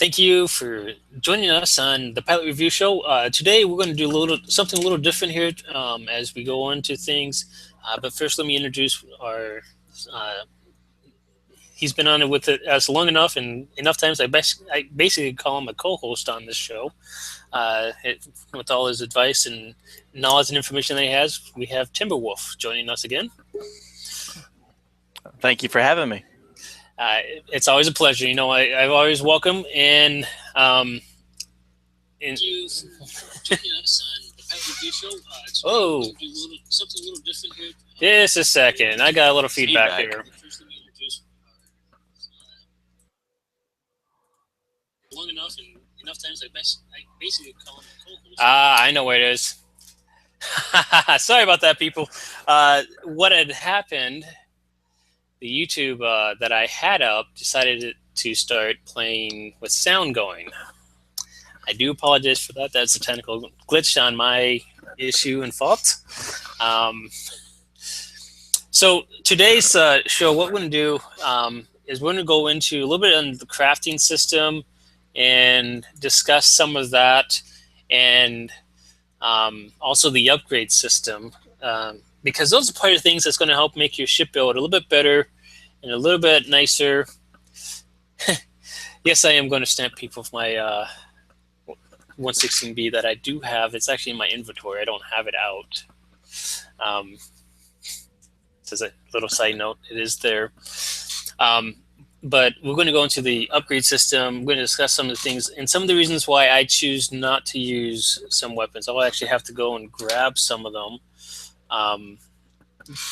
Thank you for joining us on the Pilot Review Show. Today, we're going to do something a little different here as we go on to things. But first, let me introduce our. Uh, he's been on it with us long enough and enough times. I basically call him a co-host on this show. With all his advice and knowledge and information that he has, we have Timberwolf joining us again. Thank you for having me. Uh, it's always a pleasure. I've always welcome and. Thank you for joining us on the Pilot Review Show. Oh, do something a little different here. Just a second. I got a little feedback here. First, let me introduce long enough and enough times I basically call him a co-host. I know where it is. Sorry about that, people. What had happened? The YouTube that I had up decided to start playing with sound going. I do apologize for that. That's a technical glitch on my issue and fault. So today's show, what we're going to do is we're going to go into a little bit on the crafting system and discuss some of that, and also the upgrade system. Because those are part of the things that's going to help make your ship build a little bit better and a little bit nicer. Yes, I am going to stamp people with my 116B that I do have. It's actually in my inventory. I don't have it out. As a little side note, it is there. But we're going to go into the upgrade system. We're going to discuss some of the things and some of the reasons why I choose not to use some weapons. I'll actually have to go and grab some of them.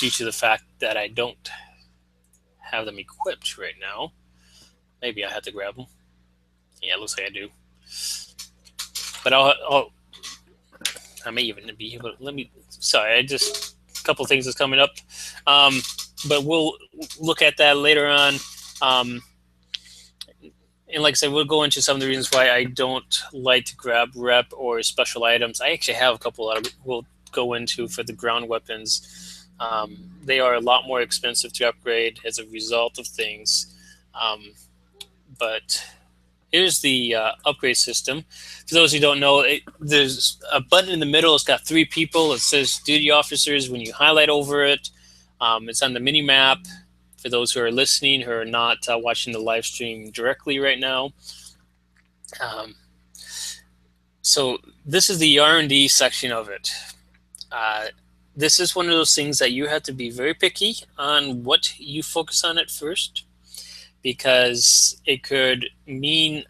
Due to the fact that I don't have them equipped right now. Maybe I have to grab them. Yeah, it looks like I do. But I may even be able to, sorry, a couple things is coming up. But we'll look at that later on. And like I said, we'll go into some of the reasons why I don't like to grab rep or special items. I actually have a couple we'll go into for the ground weapons. They are a lot more expensive to upgrade as a result of things. But here's the upgrade system. For those who don't know, there's a button in the middle. It's got 3 people. It says duty officers. When you highlight over it, it's on the mini map. For those who are listening, who are not watching the live stream directly right now. So this is the R&D section of it. This is one of those things that you have to be very picky on what you focus on at first, because it could mean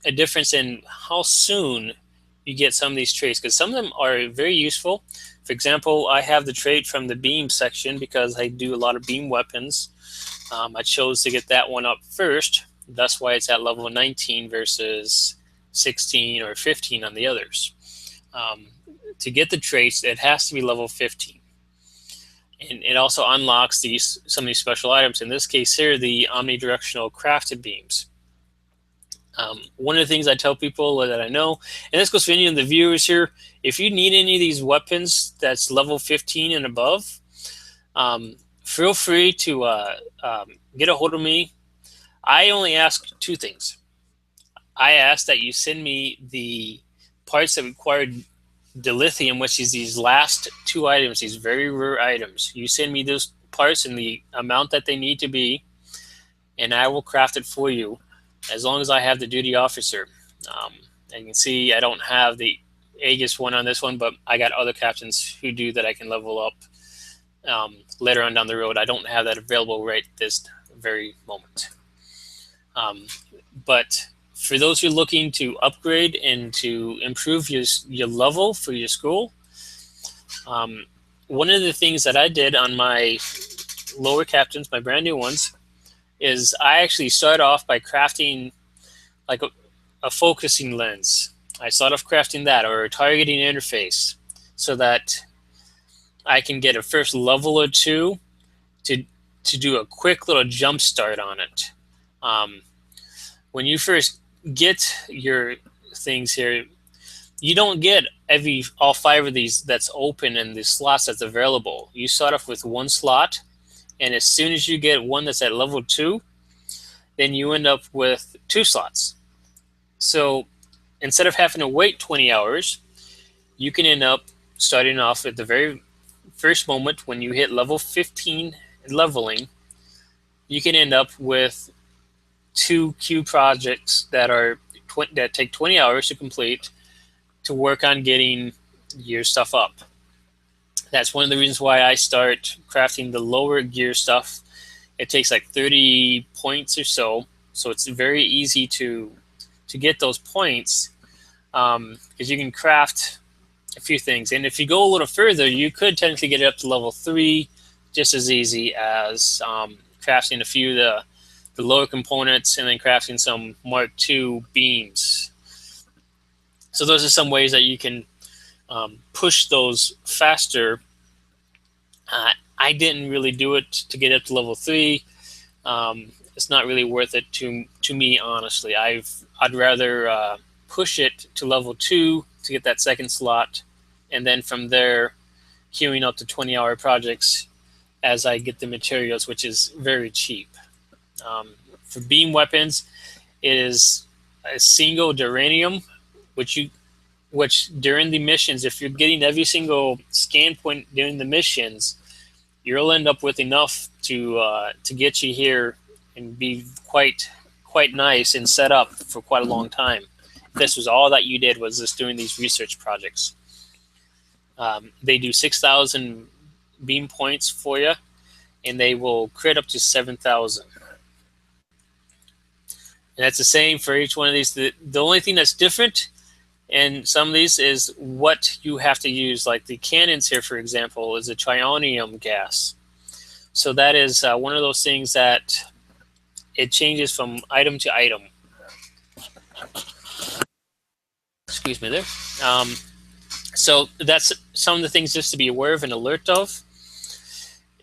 a difference in how soon you get some of these traits, because some of them are very useful. For example, I have the trait from the beam section because I do a lot of beam weapons. I chose to get that one up first. That's why it's at level 19 versus 16 or 15 on the others. To get the traits, it has to be level 15. And it also unlocks some of these special items. In this case here, the omnidirectional crafted beams. One of the things I tell people that I know, and this goes for any of the viewers here, if you need any of these weapons that's level 15 and above, feel free to get a hold of me. I only ask 2 things. I ask that you send me the parts that require dilithium, which is these last 2 items, these very rare items. You send me those parts in the amount that they need to be, and I will craft it for you, as long as I have the duty officer. And you can see I don't have the Aegis one on this one, but I got other captains who do that I can level up later on down the road. I don't have that available right this very moment. But for those who are looking to upgrade and to improve your level for your school, one of the things that I did on my lower captains, my brand new ones, is I actually start off by crafting like a focusing lens. I start off crafting that, or a targeting interface, so that I can get a first level or 2 to do a quick little jump start on it. When you first get your things here, you don't get all 5 of these that's open in the slots that's available. You start off with 1 slot, and as soon as you get one that's at level 2, then you end up with 2 slots. So instead of having to wait 20 hours, you can end up starting off at the very first moment when you hit level 15 leveling. You can end up with 2 queue projects that take 20 hours to complete to work on getting your stuff up. That's one of the reasons why I start crafting the lower gear stuff. It takes like 30 points or so, so it's very easy to get those points, because you can craft a few things. And if you go a little further, you could technically get it up to level 3 just as easy as crafting a few of the lower components and then crafting some Mark II beams. So those are some ways that you can push those faster. I didn't really do it to get up to level 3. It's not really worth it to me, honestly. I'd rather push it to level 2 to get that second slot, and then from there queuing up to 20-hour projects as I get the materials, which is very cheap. For beam weapons, it is a single duranium, which during the missions, if you're getting every single scan point during the missions, you'll end up with enough to get you here and be quite nice and set up for quite a long time. If this was all that you did was just doing these research projects. They do 6,000 beam points for you, and they will crit up to 7,000. And that's the same for each one of these. The only thing that's different in some of these is what you have to use. Like the cannons here, for example, is a trionium gas. So that is one of those things that it changes from item to item. Excuse me there. So that's some of the things just to be aware of and alert of.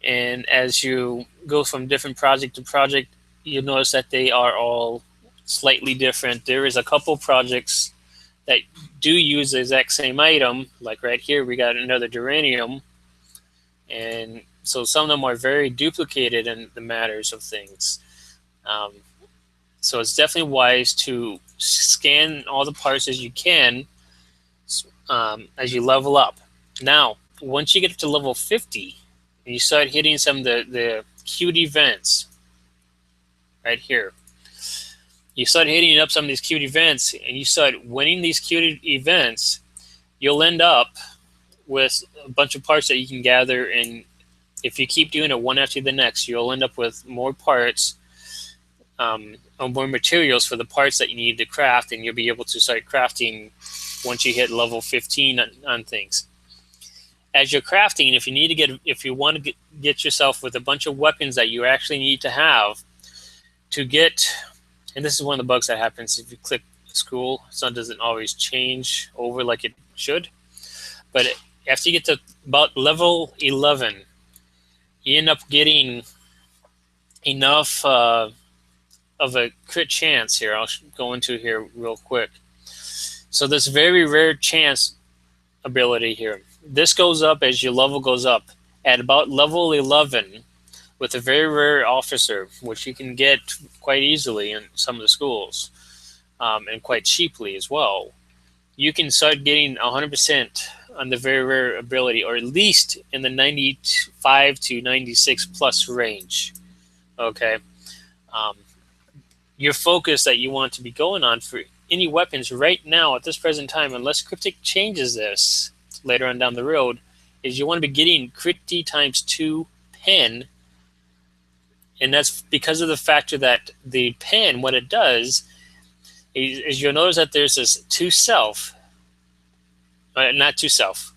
And as you go from different project to project, you'll notice that they are all slightly different. There is a couple projects that do use the exact same item, like right here we got another duranium, and so some of them are very duplicated in the matters of things. So it's definitely wise to scan all the parts as you can as you level up. Now, once you get up to level 50, and you start hitting some of the queued events, right here, you start hitting up some of these queued events, and you start winning these queued events, you'll end up with a bunch of parts that you can gather, and if you keep doing it one after the next, you'll end up with more parts or more materials for the parts that you need to craft, and you'll be able to start crafting once you hit level 15 on things. As you're crafting, if you want to get yourself with a bunch of weapons that you actually need to have to get, and this is one of the bugs that happens if you click school, so it doesn't always change over like it should. But after you get to about level 11, you end up getting enough of a crit chance here. I'll go into here real quick. So this very rare chance ability here, this goes up as your level goes up. At about level 11, with a very rare officer, which you can get quite easily in some of the schools, and quite cheaply as well, you can start getting 100% on the very rare ability, or at least in the 95 to 96 plus range. Okay. Your focus that you want to be going on for any weapons right now at this present time, unless Cryptic changes this later on down the road, is you want to be getting Crit-D times 2 pen. And that's because of the factor that the pen, what it does is you'll notice that there's this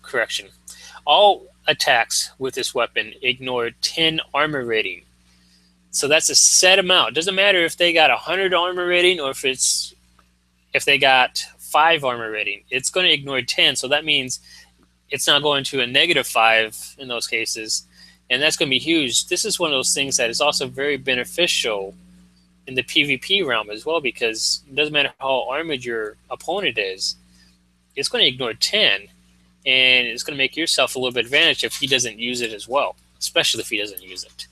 correction. All attacks with this weapon ignore 10 armor rating. So that's a set amount. It doesn't matter if they got 100 armor rating or if they got 5 armor rating. It's going to ignore 10, so that means it's not going to a -5 in those cases, and that's going to be huge. This is one of those things that is also very beneficial in the PvP realm as well, because it doesn't matter how armored your opponent is, it's going to ignore 10, and it's going to make yourself a little bit advantage if he doesn't use it as well, especially if he doesn't use it.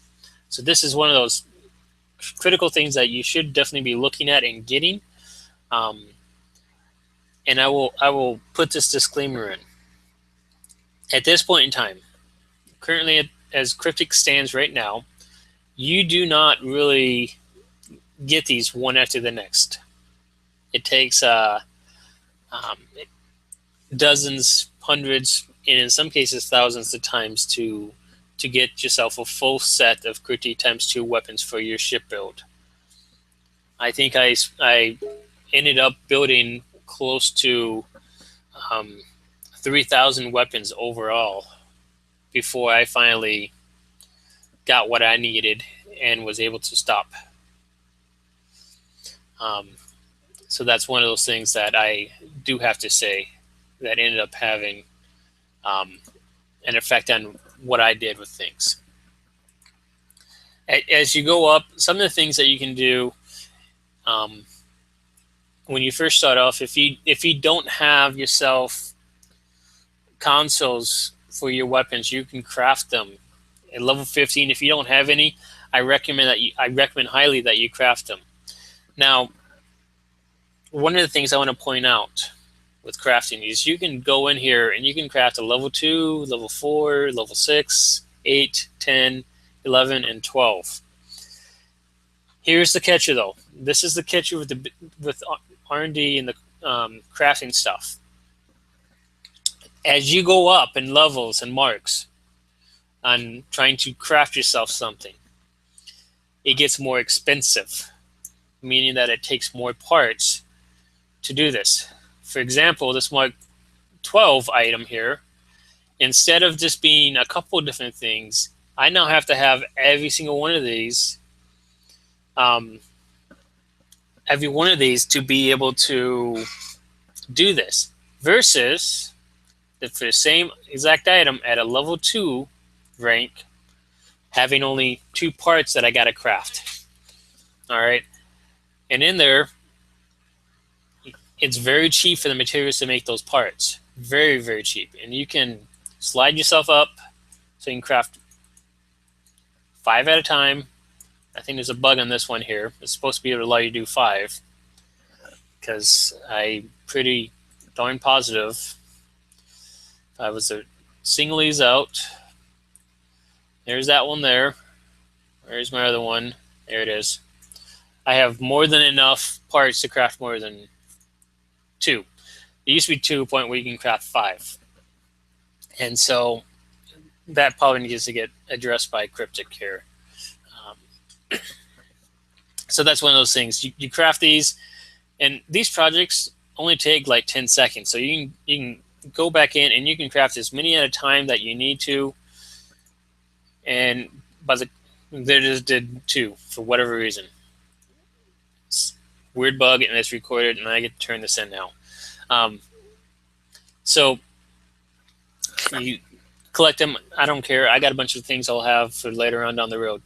So this is one of those critical things that you should definitely be looking at and getting. and I will put this disclaimer in. At this point in time, currently as Cryptic stands right now, you do not really get these one after the next. It takes um, dozens, hundreds, and in some cases thousands of times to get yourself a full set of Cryptic ×2 weapons for your ship build. I think I ended up building close to 3,000 weapons overall before I finally got what I needed and was able to stop. So that's one of those things that I do have to say that ended up having an effect on what I did with things. As you go up, some of the things that you can do when you first start off, if you don't have yourself consoles for your weapons, you can craft them at level 15. If you don't have any, I recommend highly that you craft them. Now, one of the things I want to point out with crafting is you can go in here and you can craft a level 2, level 4, level 6, 8, 10, 11, and 12. Here's the catcher, though. This is the catcher with R&D and the crafting stuff. As you go up in levels and marks on trying to craft yourself something, it gets more expensive, meaning that it takes more parts to do this. For example, this Mark 12 item here, instead of just being a couple of different things, I now have to have every single one of these to be able to do this, versus for the same exact item at a level 2 rank, having only 2 parts that I got to craft. All right, and in there, it's very cheap for the materials to make those parts. Very, very cheap. And you can slide yourself up so you can craft 5 at a time. I think there's a bug on this one here. It's supposed to be able to allow you to do 5, because I'm pretty darn positive if I was to single these out. There's that one there. There's my other one. There it is. I have more than enough parts to craft more than 2. There used to be 2 point where you can craft 5. And so that probably needs to get addressed by Cryptic here. So that's one of those things. You craft these, and these projects only take like 10 seconds. So you can go back in and you can craft as many at a time that you need to. And they just did 2 for whatever reason. It's a weird bug, and it's recorded, and I get to turn this in now. So you collect them. I don't care. I got a bunch of things I'll have for later on down the road.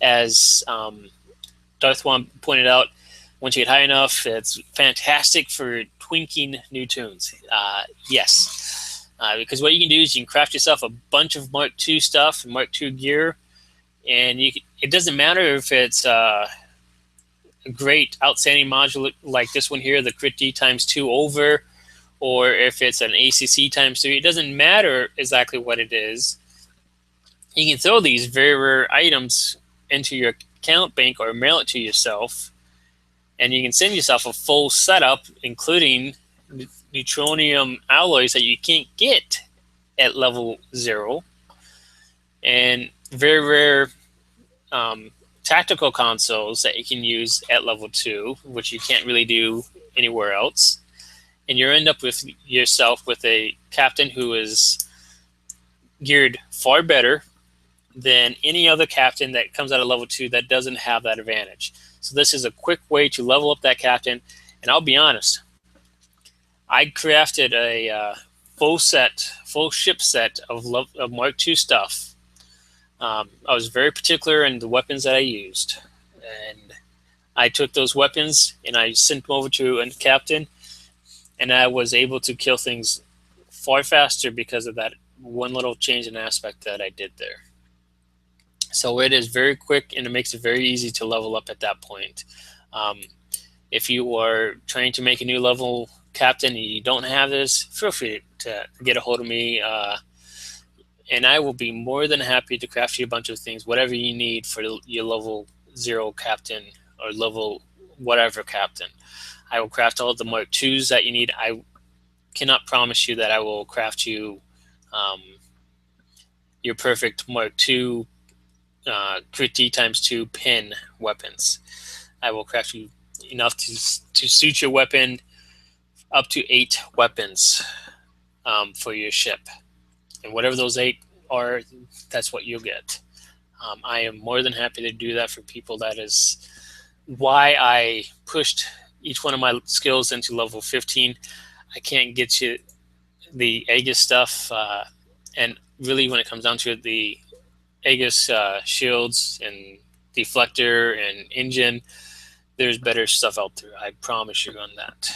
As Darth Juan pointed out, once you get high enough, it's fantastic for twinking new tunes. Yes, because what you can do is you can craft yourself a bunch of Mark II stuff and Mark II gear, and it doesn't matter if it's a great, outstanding module like this one here, the Crit D ×2 over, or if it's an ACC ×3. It doesn't matter exactly what it is. You can throw these very rare items into your account bank or mail it to yourself, and you can send yourself a full setup, including neutronium alloys that you can't get at level 0, and very rare tactical consoles that you can use at level 2, which you can't really do anywhere else. And you end up with yourself with a captain who is geared far better than any other captain that comes out of level 2 that doesn't have that advantage. So this is a quick way to level up that captain. And I'll be honest, I crafted a full ship set of Mark II stuff. I was very particular in the weapons that I used. And I took those weapons and I sent them over to a captain, and I was able to kill things far faster because of that one little change in aspect that I did there. So it is very quick, and it makes it very easy to level up at that point. If you are trying to make a new level captain and you don't have this, feel free to get a hold of me, and I will be more than happy to craft you a bunch of things, whatever you need for your level 0 captain or level whatever captain. I will craft all the Mark IIs that you need. I cannot promise you that I will craft you um, your perfect Mark II crit D times 2 pin weapons. I will craft you enough to suit your weapon, up to 8 weapons for your ship. And whatever those 8 are, that's what you'll get. I am more than happy to do that for people. That is why I pushed each one of my skills into level 15. I can't get you the Aegis stuff, and really when it comes down to it, the Aegis shields and deflector and engine, there's better stuff out there. I promise you on that.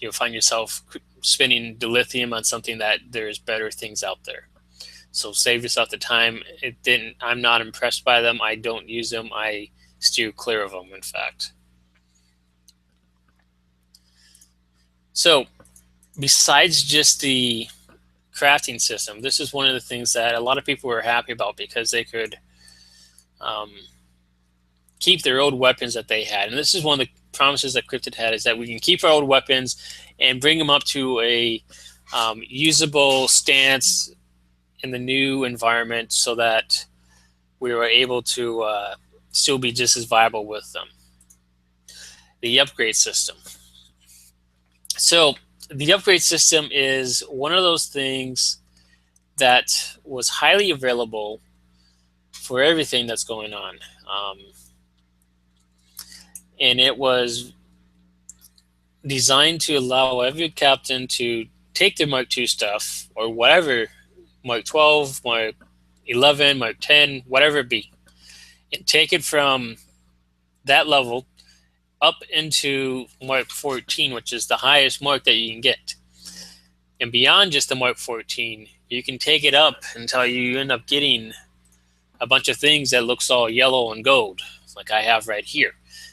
You'll find yourself spending dilithium on something that there's better things out there. So save yourself the time. I'm not impressed by them. I don't use them. I steer clear of them, in fact. So besides just the crafting system, this is one of the things that a lot of people were happy about because they could keep their old weapons that they had. And this is one of the promises that Cryptid had, is that we can keep our old weapons and bring them up to a usable stance in the new environment so that we were able to still be just as viable with them. The upgrade system. So the upgrade system is one of those things that was highly available for everything that's going on. And it was designed to allow every captain to take their Mark II stuff, or whatever, Mark 12, Mark 11, Mark 10, whatever it be, and take it from that level up into Mark 14, which is the highest mark that you can get. And beyond just the Mark 14, you can take it up until you end up getting a bunch of things that looks all yellow and gold, like I have right here.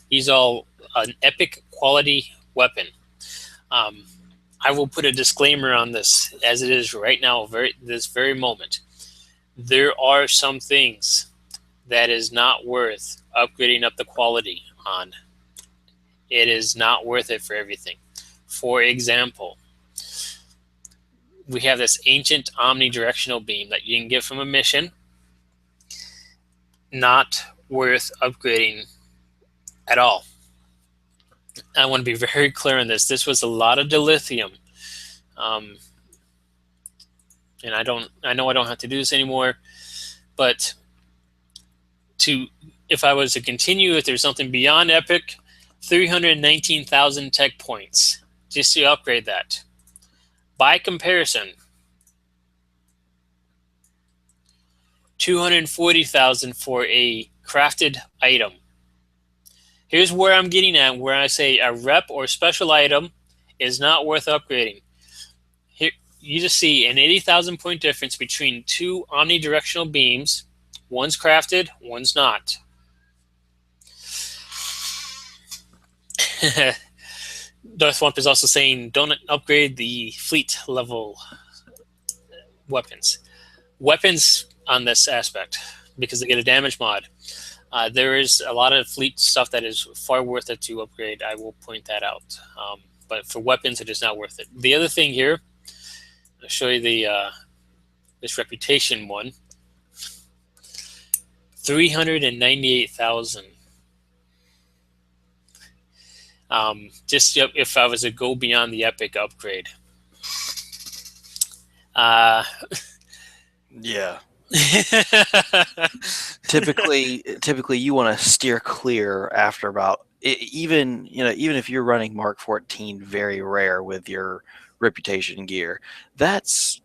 These are all an epic quality weapon. I will put a disclaimer on this as it is right now, this very moment. There are some things that is not worth upgrading up the quality on. It is not worth it for everything. For example, we have this ancient omnidirectional beam that you can get from a mission. Not worth upgrading at all. I want to be very clear on this. This was a lot of dilithium. And I know I don't have to do this anymore, but if I was to continue, if there's something beyond epic, 319,000 tech points just to upgrade that. By comparison, 240,000 for a crafted item. Here's where I'm getting at, where I say a rep or special item is not worth upgrading. Here, you just see an 80,000 point difference between two omnidirectional beams. One's crafted, one's not. Darth Wump is also saying, don't upgrade the fleet level weapons. Weapons on this aspect, because they get a damage mod. There is a lot of fleet stuff that is far worth it to upgrade. I will point that out. But for weapons, it is not worth it. The other thing here, I'll show you this reputation one. 398,000. Just if I was to go beyond the epic upgrade. Yeah. Typically you want to steer clear after about even if you're running Mark 14 very rare with your reputation gear, that's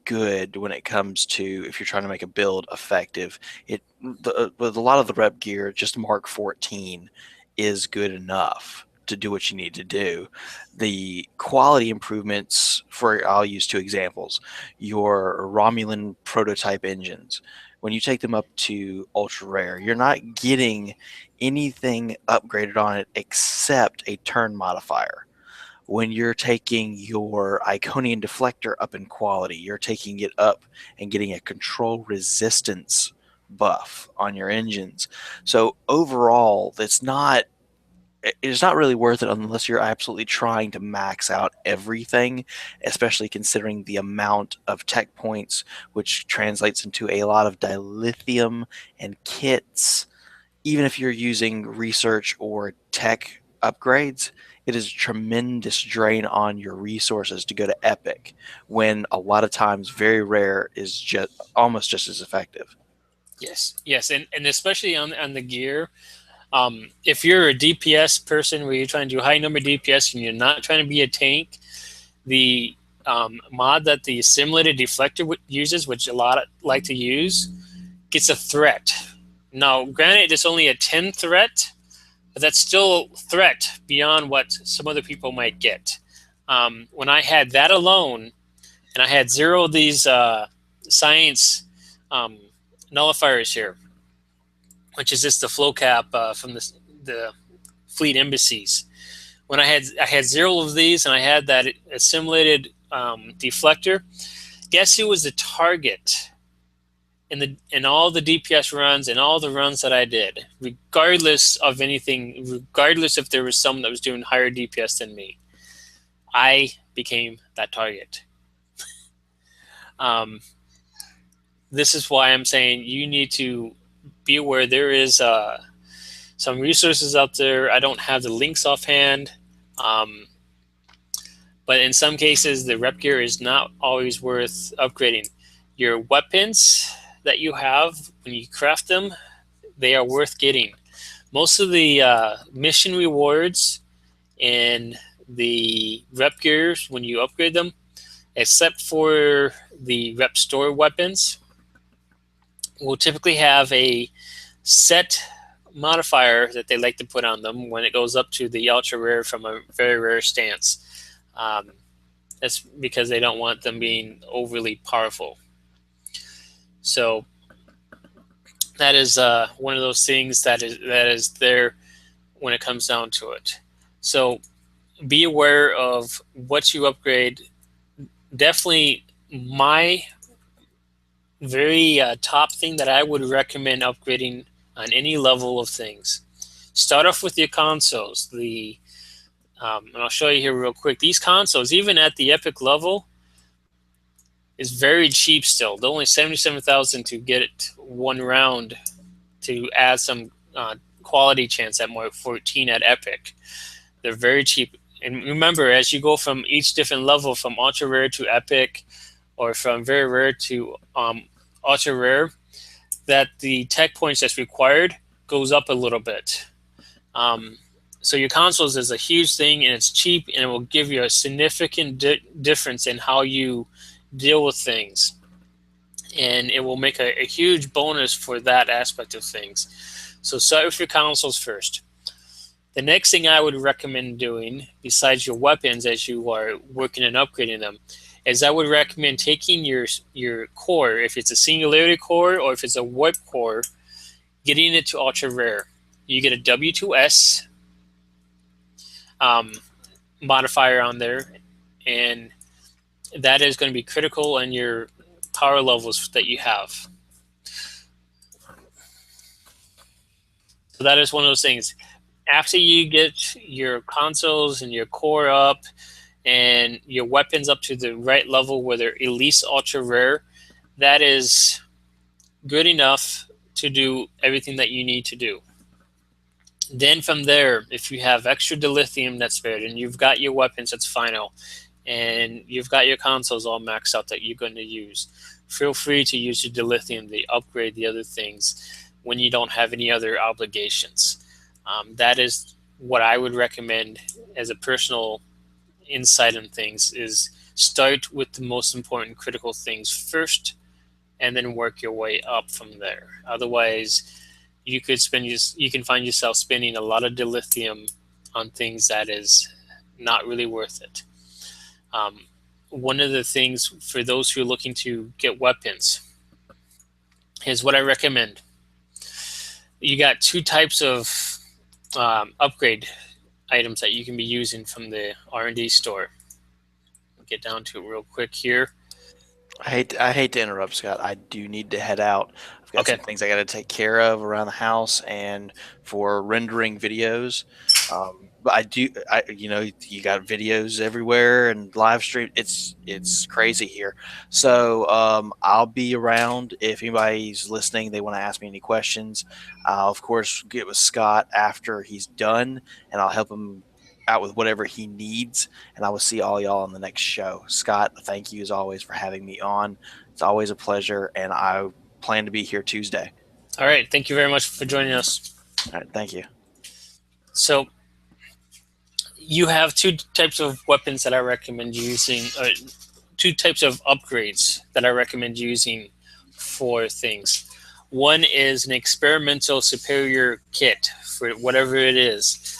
good when it comes to if you're trying to make a build effective. With a lot of the rep gear, just Mark 14 is good enough to do what you need to do. The quality improvements, I'll use two examples. Your Romulan prototype engines. when you take them up to ultra rare, you're not getting anything upgraded on it except a turn modifier. When you're taking your Iconian Deflector up in quality, you're taking it up and getting a control resistance buff on your engines. So overall, it's not really worth it unless you're absolutely trying to max out everything, especially considering the amount of tech points, which translates into a lot of dilithium and kits. Even if you're using research or tech upgrades, it is a tremendous drain on your resources to go to epic, when a lot of times very rare is just almost just as effective. Yes, yes, and especially on the gear. If you're a DPS person where you're trying to do high number DPS and you're not trying to be a tank, the mod that the simulated deflector uses, which a lot like to use, gets a threat. Now, granted, it's only a 10 threat, but that's still threat beyond what some other people might get. When I had that alone, and I had 0 of these science nullifiers here, which is just the flow cap from the fleet embassies. When I had 0 of these, and I had that assimilated deflector, guess who was the target in all the DPS runs and all the runs that I did, regardless of anything, regardless if there was someone that was doing higher DPS than me? I became that target. This is why I'm saying you need to be aware there is some resources out there. I don't have the links offhand, but in some cases the rep gear is not always worth upgrading. Your weapons that you have, when you craft them, they are worth getting. Most of the mission rewards in the rep gears, when you upgrade them, except for the rep store weapons, will typically have a set modifier that they like to put on them when it goes up to the ultra rare from a very rare stance. That's because they don't want them being overly powerful. So that is one of those things that is there when it comes down to it. So be aware of what you upgrade. Definitely my very top thing that I would recommend upgrading on any level of things. Start off with your consoles. And I'll show you here real quick. These consoles, even at the epic level, is very cheap still. They're only 77,000 to get it one round to add some quality chance at Mark 14 at epic. They're very cheap. And remember, as you go from each different level, from ultra rare to epic, or from very rare to ultra rare, that the tech points that's required goes up a little bit. So your consoles is a huge thing, and it's cheap, and it will give you a significant difference in how you deal with things. And it will make a huge bonus for that aspect of things. So start with your consoles first. The next thing I would recommend doing, besides your weapons as you are working and upgrading them, is I would recommend taking your core, if it's a singularity core or if it's a warp core, getting it to ultra rare. You get a W2S modifier on there, and that is going to be critical in your power levels that you have. So that is one of those things. After you get your consoles and your core up and your weapons up to the right level where they're at least ultra rare, that is good enough to do everything that you need to do. Then from there, if you have extra dilithium that's spared and you've got your weapons that's final, and you've got your consoles all maxed out that you're going to use, feel free to use your dilithium to upgrade the other things when you don't have any other obligations. That is what I would recommend as a personal insight on things, is start with the most important critical things first and then work your way up from there. Otherwise, you can find yourself spending a lot of dilithium on things that is not really worth it. One of the things for those who are looking to get weapons, Here's what I recommend. You got two types of upgrade items that you can be using from the R&D store. I'll get down to it real quick here. I hate to interrupt, Scott. I do need to head out. I've got Okay. some things I got to take care of around the house and for rendering videos. But you got videos everywhere and live stream. It's crazy here. So I'll be around if anybody's listening. They want to ask me any questions. I'll of course get with Scott after he's done, and I'll help him out with whatever he needs, and I will see all y'all on the next show. Scott, thank you as always for having me on. It's always a pleasure, and I plan to be here Tuesday. All right. Thank you very much for joining us. All right, thank you. So you have two types of weapons that I recommend using, two types of upgrades that I recommend using for things. One is an experimental superior kit for whatever it is.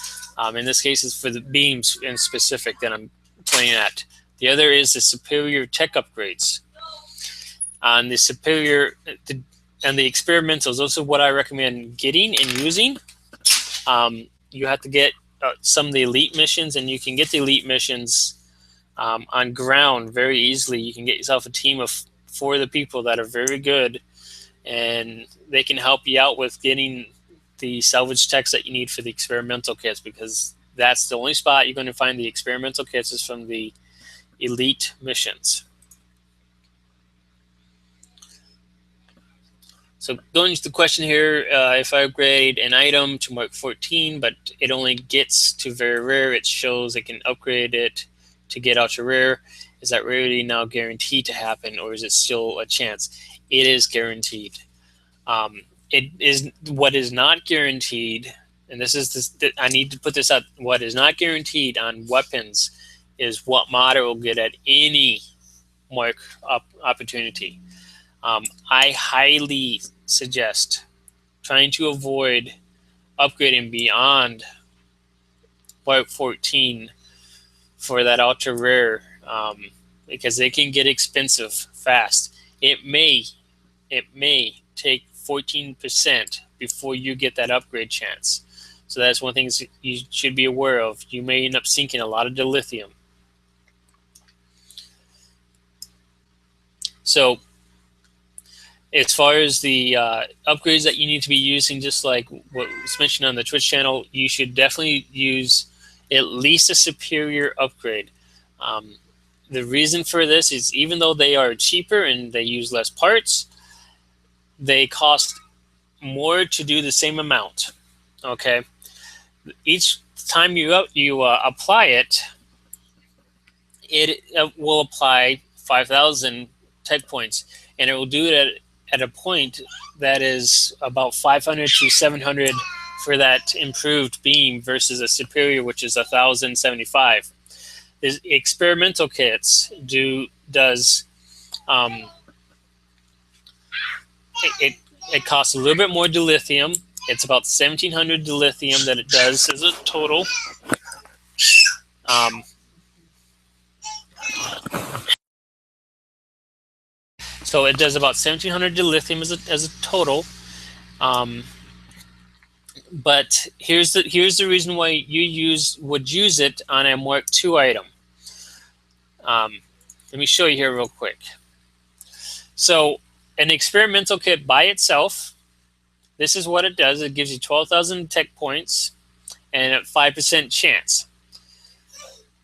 In this case, it's for the beams in specific that I'm pointing at. The other is the superior tech upgrades. On the superior and the experimentals, those are what I recommend getting and using. You have to get some of the elite missions, and you can get the elite missions on ground very easily. You can get yourself a team of 4 of the people that are very good, and they can help you out with getting the salvage techs that you need for the experimental kits, because that's the only spot you're going to find the experimental kits is from the elite missions. So going to the question here, if I upgrade an item to Mark 14, but it only gets to very rare, it shows I can upgrade it to get ultra rare. Is that rarity now guaranteed to happen, or is it still a chance? It is guaranteed. It is what is not guaranteed, and this is I need to put this out. What is not guaranteed on weapons is what mod it will get at any mark opportunity. I highly suggest trying to avoid upgrading beyond Mark 14 for that ultra rare, because they can get expensive fast. It may take 14% before you get that upgrade chance. So that's one thing you should be aware of. You may end up sinking a lot of dilithium. So as far as the upgrades that you need to be using, just like what was mentioned on the Twitch channel, you should definitely use at least a superior upgrade. The reason for this is even though they are cheaper and they use less parts, they cost more to do the same amount. Okay, each time you apply it, it will apply 5,000 tech points, and it will do it at a point that is about 500 to 700 for that improved beam versus a superior, which is 1,075. The experimental kits does it costs a little bit more dilithium. It's about 1,700 dilithium that it does as a total. So it does about 1,700 dilithium as a total. But here's the reason why you would use it on a Mark II item. Let me show you here real quick. So an experimental kit by itself, this is what it does. It gives you 12,000 tech points and a 5% chance.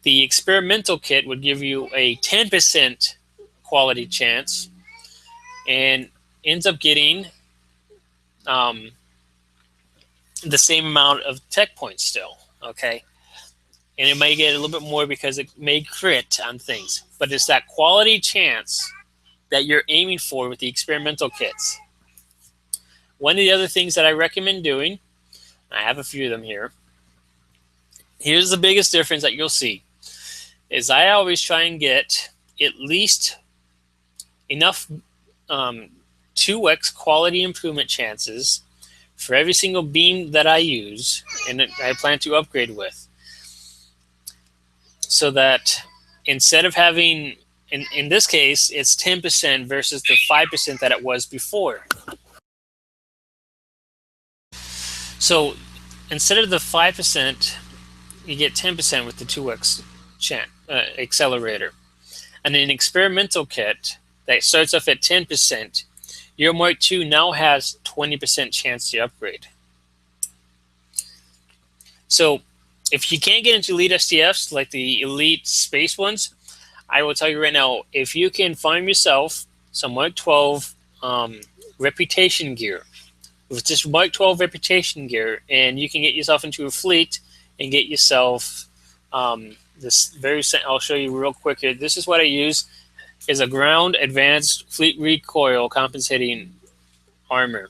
The experimental kit would give you a 10% quality chance and ends up getting the same amount of tech points still, okay? And it may get a little bit more because it may crit on things, but it's that quality chance that you're aiming for with the experimental kits. One of the other things that I recommend doing, I have a few of them here. Here's the biggest difference that you'll see, is I always try and get at least enough 2x quality improvement chances for every single beam that I use and I plan to upgrade with. So that instead of having, in this case, it's 10% versus the 5% that it was before. So instead of the 5%, you get 10% with the 2x accelerator. And an experimental kit that starts off at 10%, your Mark II now has 20% chance to upgrade. So if you can't get into Elite SDFs like the Elite Space ones, I will tell you right now, if you can find yourself some Mark 12 reputation gear, with just Mark 12 reputation gear, and you can get yourself into a fleet and get yourself this very, I'll show you real quick here. This is what I use, is a ground advanced fleet recoil compensating armor.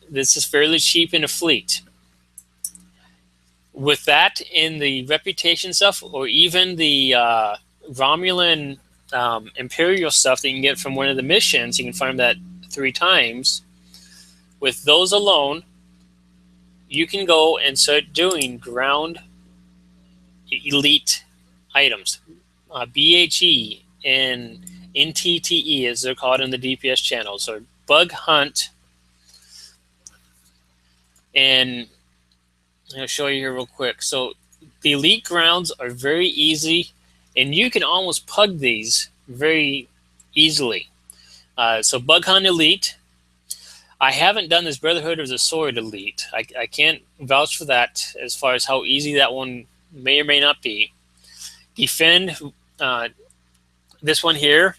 This is fairly cheap in a fleet. With that in the reputation stuff, or even the Romulan Imperial stuff that you can get from one of the missions, you can find that 3 times. With those alone, you can go and start doing ground elite items. BHE and NTTE, as they're called in the DPS channels, or bug hunt. And I'll show you here real quick. So the elite grounds are very easy, and you can almost pug these very easily. So bug hunt elite. I haven't done this Brotherhood of the Sword elite. I can't vouch for that as far as how easy that one may or may not be. Defend. This one here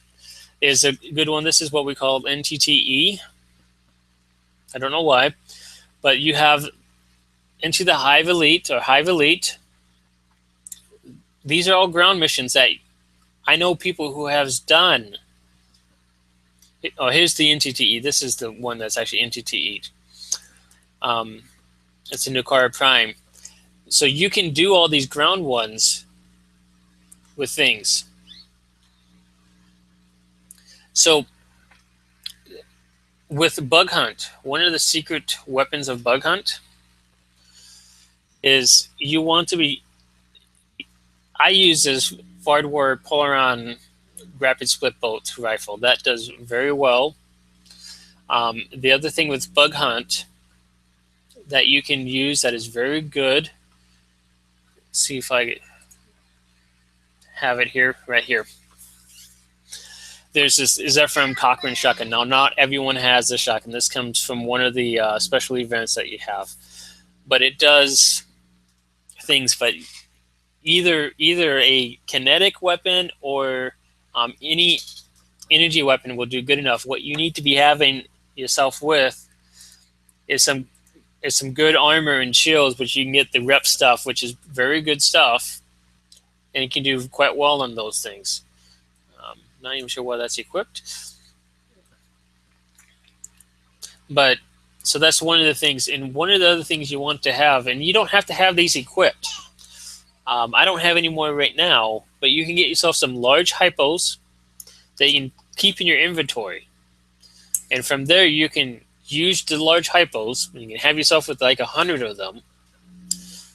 is a good one. This is what we call NTTE. I don't know why, but you have Into the Hive Elite or Hive Elite. These are all ground missions that I know people who have done. Oh, here's the NTTE. This is the one that's actually NTTE. It's a Nucara Prime. So you can do all these ground ones with things. So with Bug Hunt, one of the secret weapons of Bug Hunt is you want to be... I use this Fardwar Polaron rapid split bolt rifle. That does very well. The other thing with Bug Hunt that you can use that is very good, let's see if I have it here, right here. There's this Zephyr Cochrane shotgun. Now, not everyone has this shotgun. This comes from one of the special events that you have, but it does things. But either a kinetic weapon or any energy weapon will do good enough. What you need to be having yourself with is some good armor and shields, which you can get the rep stuff, which is very good stuff, and you can do quite well on those things. Not even sure why that's equipped, but so that's one of the things. And one of the other things you want to have, and you don't have to have these equipped. I don't have any more right now, but you can get yourself some large hypos that you can keep in your inventory, and from there you can use the large hypos. You can have yourself with like 100 of them,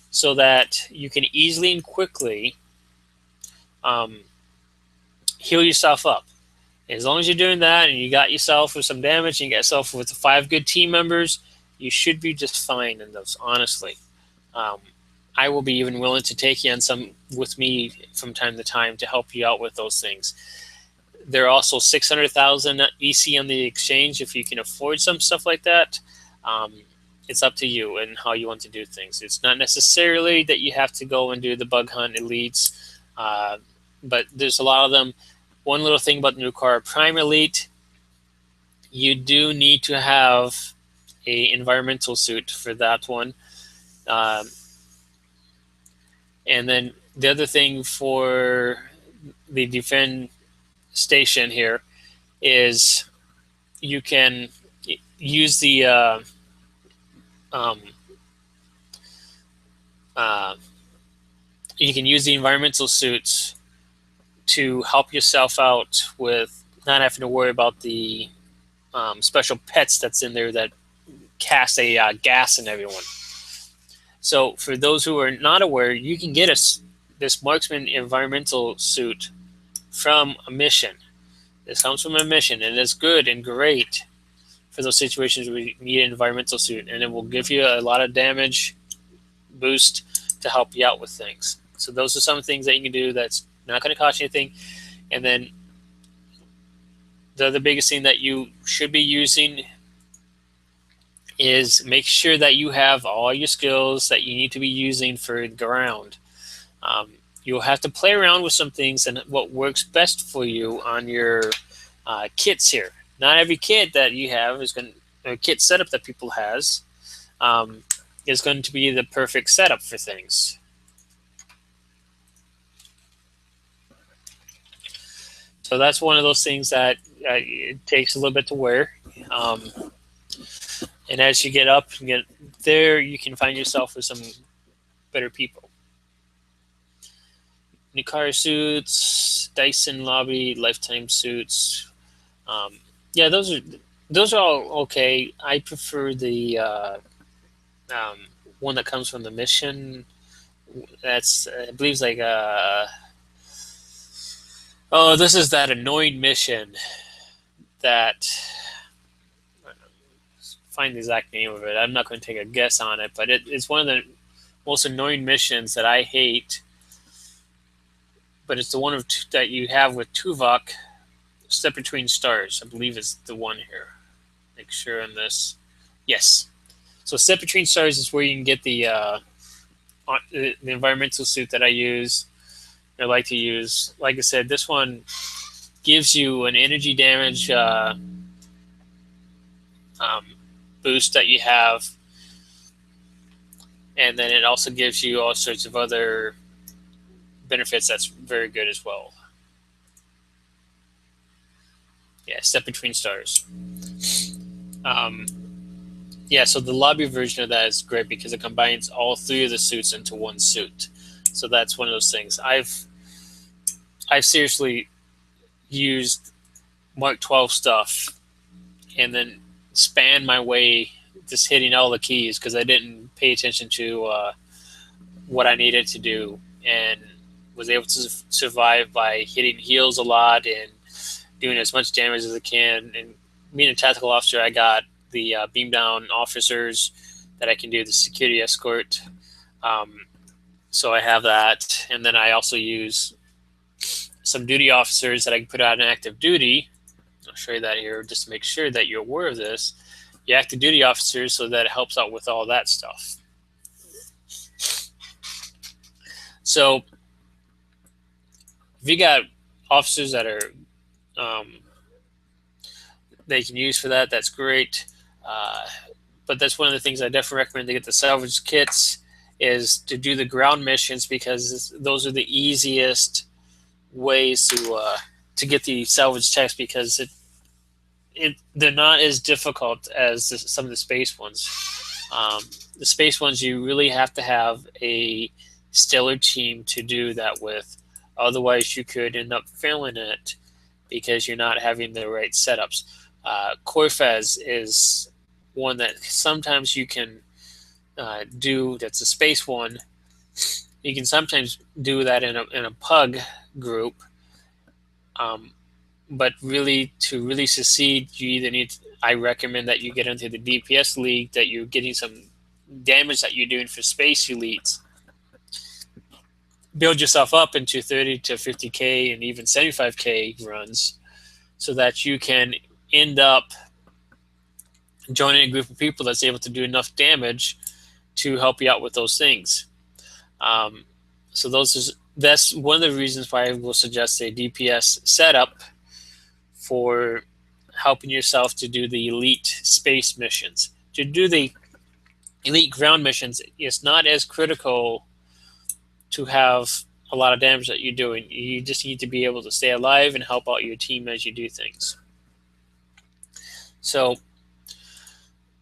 so that you can easily and quickly heal yourself up. As long as you're doing that and you got yourself with some damage and you got yourself with 5 good team members, you should be just fine in those, honestly. I will be even willing to take you on some with me from time to time to help you out with those things. There are also 600,000 EC on the exchange if you can afford some stuff like that. It's up to you and how you want to do things. It's not necessarily that you have to go and do the Bug Hunt Elites, but there's a lot of them. One little thing about the Nucara Prime Elite, you do need to have a environmental suit for that one. And then the other thing for the Defend station here is you can use the environmental suits to help yourself out with not having to worry about the special pets that's in there that cast a gas in everyone. So for those who are not aware, you can get this marksman environmental suit from a mission. This comes from a mission, and it's good and great for those situations where you need an environmental suit, and it will give you a lot of damage boost to help you out with things. So those are some things that you can do that's not going to cost you anything. And then the other biggest thing that you should be using is make sure that you have all your skills that you need to be using for the ground. You'll have to play around with some things and what works best for you on your kits here. Not every kit that you have is going to, or kit setup that people has is going to be the perfect setup for things. So that's one of those things that it takes a little bit to wear. And as you get up and get there, you can find yourself with some better people. Nucari suits, Dyson Lobby, Lifetime suits. Yeah, those are all okay. I prefer the one that comes from the mission. That's I believe it's like oh, this is that annoying mission that find the exact name of it. I'm not going to take a guess on it, but it's one of the most annoying missions that I hate. But it's the one that you have with Tuvok, Step Between Stars. I believe it's the one here. Make sure on this. Yes. So Step Between Stars is where you can get the environmental suit that I use. I like to use. Like I said, this one gives you an energy damage boost that you have, and then it also gives you all sorts of other benefits that's very good as well. Yeah, Step Between Stars. Yeah, so the lobby version of that is great because it combines all three of the suits into one suit. So that's one of those things. I've seriously used Mark 12 stuff and then span my way just hitting all the keys because I didn't pay attention to what I needed to do, and was able to survive by hitting heals a lot and doing as much damage as I can. And being a tactical officer, I got the beam down officers that I can do the security escort. So I have that. And then I also use some duty officers that I can put out in active duty. I'll show you that here just to make sure that you're aware of this. The active duty officers, so that it helps out with all that stuff. So if you got officers that are they can use for that, that's great. But that's one of the things I definitely recommend to get the salvage kits is to do the ground missions, because those are the easiest ways to get the salvage text, because they're not as difficult as some of the space ones. The space ones, you really have to have a stellar team to do that with. Otherwise, you could end up failing it because you're not having the right setups. Corfez is one that sometimes you can do. That's a space one. You can sometimes do that in a pug group. But really, to really succeed, you either need. I recommend that you get into the DPS league, that you're getting some damage that you're doing for space elites. Build yourself up into 30 to 50K and even 75K runs, so that you can end up joining a group of people that's able to do enough damage to help you out with those things. So that's one of the reasons why I will suggest a DPS setup for helping yourself to do the elite space missions. To do the elite ground missions, it's not as critical to have a lot of damage that you're doing. You just need to be able to stay alive and help out your team as you do things. So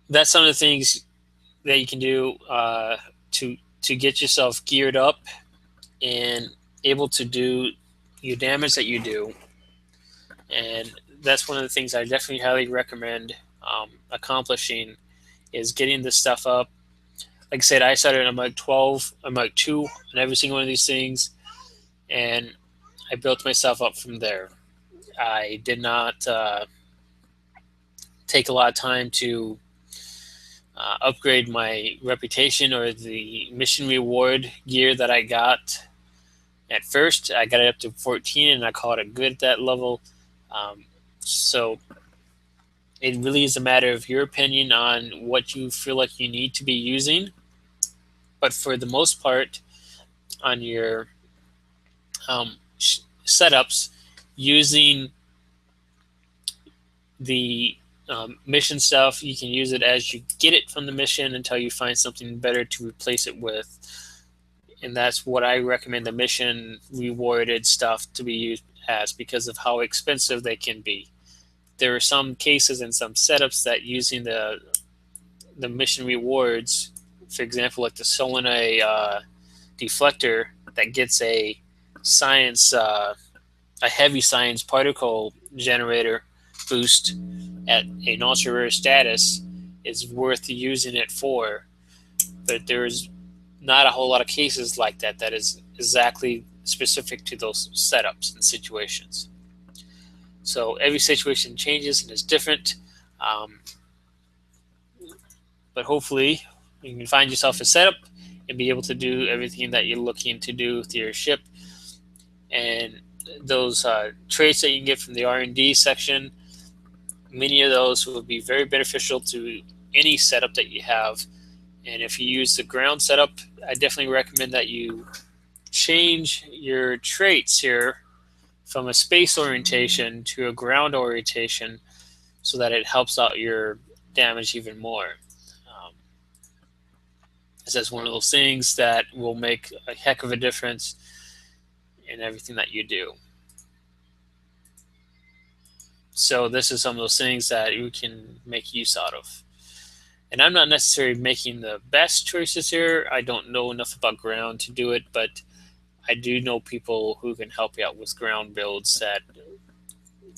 that's some of the things that you can do to get yourself geared up and able to do your damage that you do. And that's one of the things I definitely highly recommend accomplishing, is getting this stuff up. Like I said, I started on Mark 12, on Mark 2, on every single one of these things, and I built myself up from there. I did not take a lot of time to upgrade my reputation or the mission reward gear that I got. At first, I got it up to 14, and I call it good at that level. So it really is a matter of your opinion on what you feel like you need to be using. But for the most part, on your setups, using the mission stuff, you can use it as you get it from the mission until you find something better to replace it with. And that's what I recommend the mission rewarded stuff to be used as, because of how expensive they can be. There are some cases and some setups that using the mission rewards, for example, like the Solena deflector that gets a heavy science particle generator boost at an ultra rare status, is worth using it for. But there's not a whole lot of cases like that that is exactly specific to those setups and situations. So every situation changes and is different. But hopefully you can find yourself a setup and be able to do everything that you're looking to do with your ship. And those traits that you can get from the R&D section, many of those will be very beneficial to any setup that you have. And if you use the ground setup, I definitely recommend that you change your traits here from a space orientation to a ground orientation so that it helps out your damage even more. This is one of those things that will make a heck of a difference in everything that you do. So this is some of those things that you can make use out of. And I'm not necessarily making the best choices here. I don't know enough about ground to do it, but I do know people who can help you out with ground builds that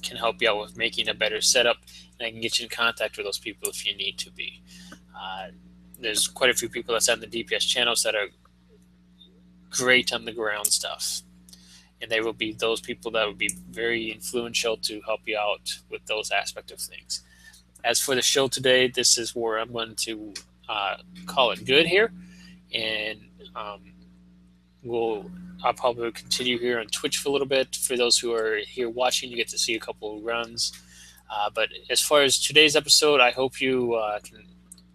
can help you out with making a better setup, and I can get you in contact with those people if you need to be. There's quite a few people that's on the DPS channels that are great on the ground stuff, and they will be those people that would be very influential to help you out with those aspects of things. As for the show today, this is where I'm going to call it good here, and I'll probably continue here on Twitch for a little bit. For those who are here watching, you get to see a couple of runs. But as far as today's episode, I hope you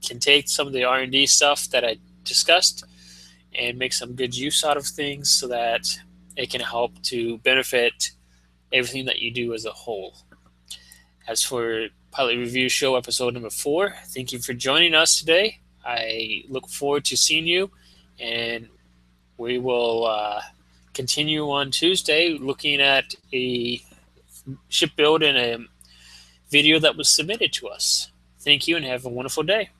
can take some of the R&D stuff that I discussed and make some good use out of things so that it can help to benefit everything that you do as a whole. As for Pilot Review Show episode number 4, thank you for joining us today. I look forward to seeing you, and we will continue on Tuesday looking at a ship build and a video that was submitted to us. Thank you and have a wonderful day.